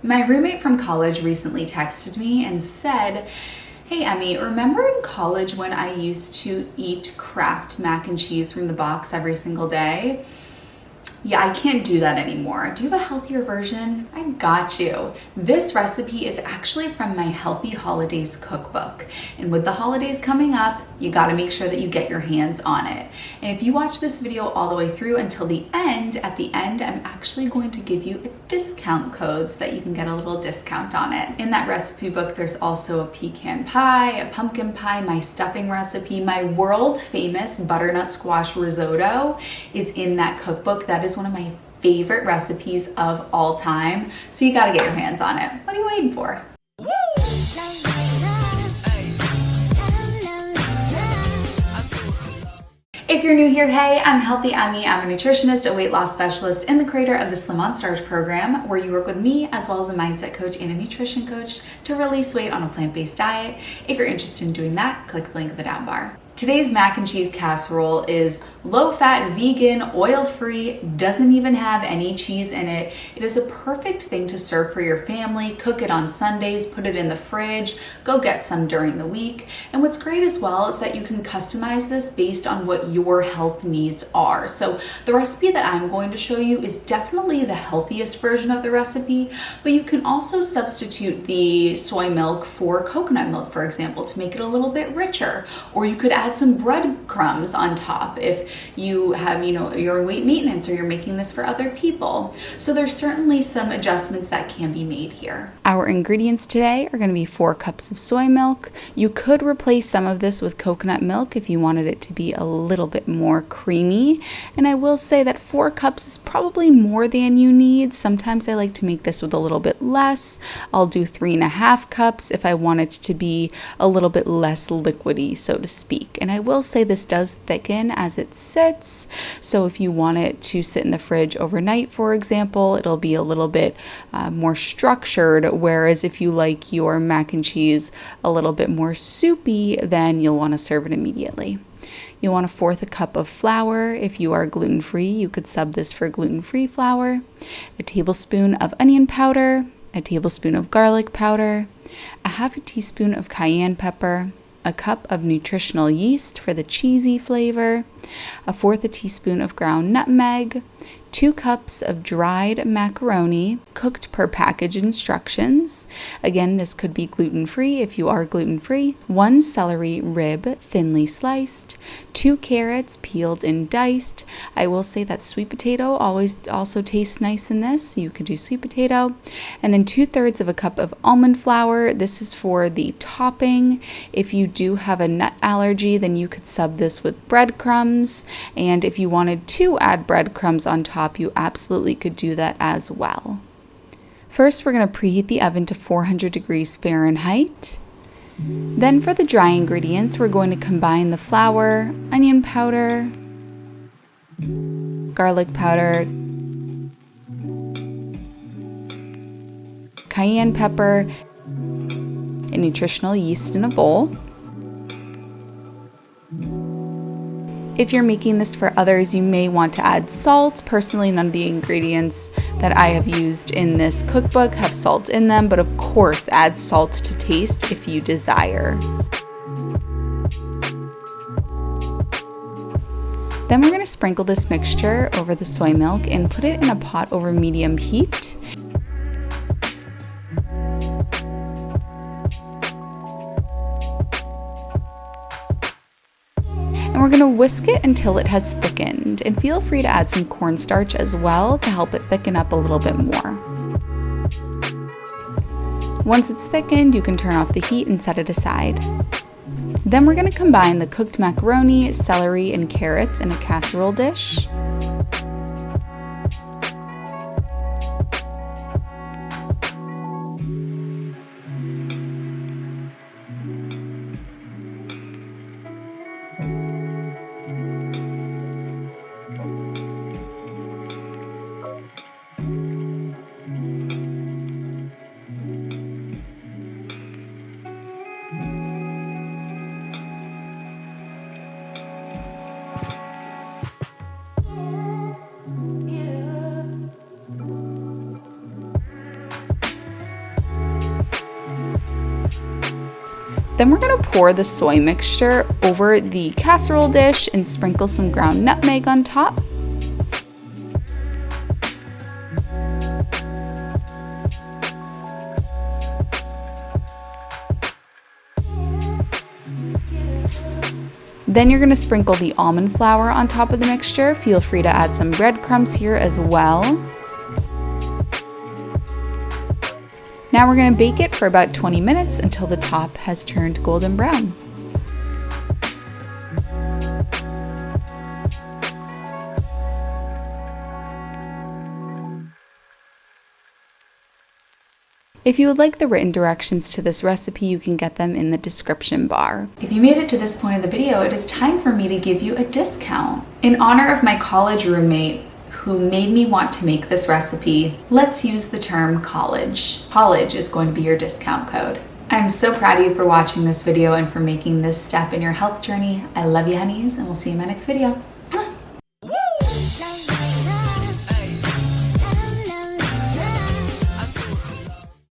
My roommate from college recently texted me and said, "Hey Emmy, remember in college when I used to eat Kraft mac and cheese from the box every single day? Yeah, I can't do that anymore. Do you have a healthier version? I got you." This recipe is actually from my Healthy Holidays cookbook. And with the holidays coming up, you gotta make sure that you get your hands on it. And if you watch this video all the way through until the end, at the end, I'm actually going to give you a discount code so that you can get a little discount on it. In that recipe book, there's also a pecan pie, a pumpkin pie, my stuffing recipe, my world famous butternut squash risotto is in that cookbook. That is one of my favorite recipes of all time. So you gotta get your hands on it. What are you waiting for? If you're new here, hey, I'm Healthy Emmie. I'm a nutritionist, a weight loss specialist, and the creator of the Slim on Starch program, where you work with me as well as a mindset coach and a nutrition coach to release weight on a plant-based diet. If you're interested in doing that, click the link in the down bar. Today's mac and cheese casserole is low-fat, vegan, oil-free, doesn't even have any cheese in it. It is a perfect thing to serve for your family. Cook it on Sundays, put it in the fridge, go get some during the week. And what's great as well is that you can customize this based on what your health needs are. So the recipe that I'm going to show you is definitely the healthiest version of the recipe, but you can also substitute the soy milk for coconut milk, for example, to make it a little bit richer. Or you could add some breadcrumbs on top if you have, you're in weight maintenance or you're making this for other people. So there's certainly some adjustments that can be made here. Our ingredients today are going to be 4 cups of soy milk. You could replace some of this with coconut milk if you wanted it to be a little bit more creamy. And I will say that 4 cups is probably more than you need. Sometimes I like to make this with a little bit less. I'll do 3.5 cups if I want it to be a little bit less liquidy, so to speak. And I will say this does thicken as it sits. So if you want it to sit in the fridge overnight, for example, it'll be a little bit more structured. Whereas if you like your mac and cheese a little bit more soupy, then you'll want to serve it immediately. You'll want 1/4 cup of flour. If you are gluten-free, you could sub this for gluten-free flour. A tablespoon of onion powder, a tablespoon of garlic powder, a 1/2 teaspoon of cayenne pepper, a cup of nutritional yeast for the cheesy flavor, 1/4 teaspoon of ground nutmeg, 2 cups of dried macaroni, cooked per package instructions. Again, this could be gluten-free if you are gluten-free. 1 celery rib, thinly sliced. 2 carrots, peeled and diced. I will say that sweet potato always also tastes nice in this. You could do sweet potato. And then 2/3 of a cup of almond flour. This is for the topping. If you do have a nut allergy, then you could sub this with breadcrumbs. And if you wanted to add breadcrumbs on top, you absolutely could do that as well. First, we're going to preheat the oven to 400 degrees Fahrenheit. Then for the dry ingredients, we're going to combine the flour, onion powder, garlic powder, cayenne pepper, and nutritional yeast in a bowl. If you're making this for others, you may want to add salt. Personally, none of the ingredients that I have used in this cookbook have salt in them, but of course, add salt to taste if you desire. Then we're going to sprinkle this mixture over the soy milk and put it in a pot over medium heat. And we're going to whisk it until it has thickened, and feel free to add some cornstarch as well to help it thicken up a little bit more. Once it's thickened, you can turn off the heat and set it aside. Then we're going to combine the cooked macaroni, celery, and carrots in a casserole dish. Then we're gonna pour the soy mixture over the casserole dish and sprinkle some ground nutmeg on top. Then you're going to sprinkle the almond flour on top of the mixture. Feel free to add some breadcrumbs here as well. Now we're going to bake it for about 20 minutes until the top has turned golden brown. If you would like the written directions to this recipe, you can get them in the description bar. If you made it to this point of the video, it is time for me to give you a discount. In honor of my college roommate who made me want to make this recipe, let's use the term college. College is going to be your discount code. I'm so proud of you for watching this video and for making this step in your health journey. I love you, honeys, and we'll see you in my next video.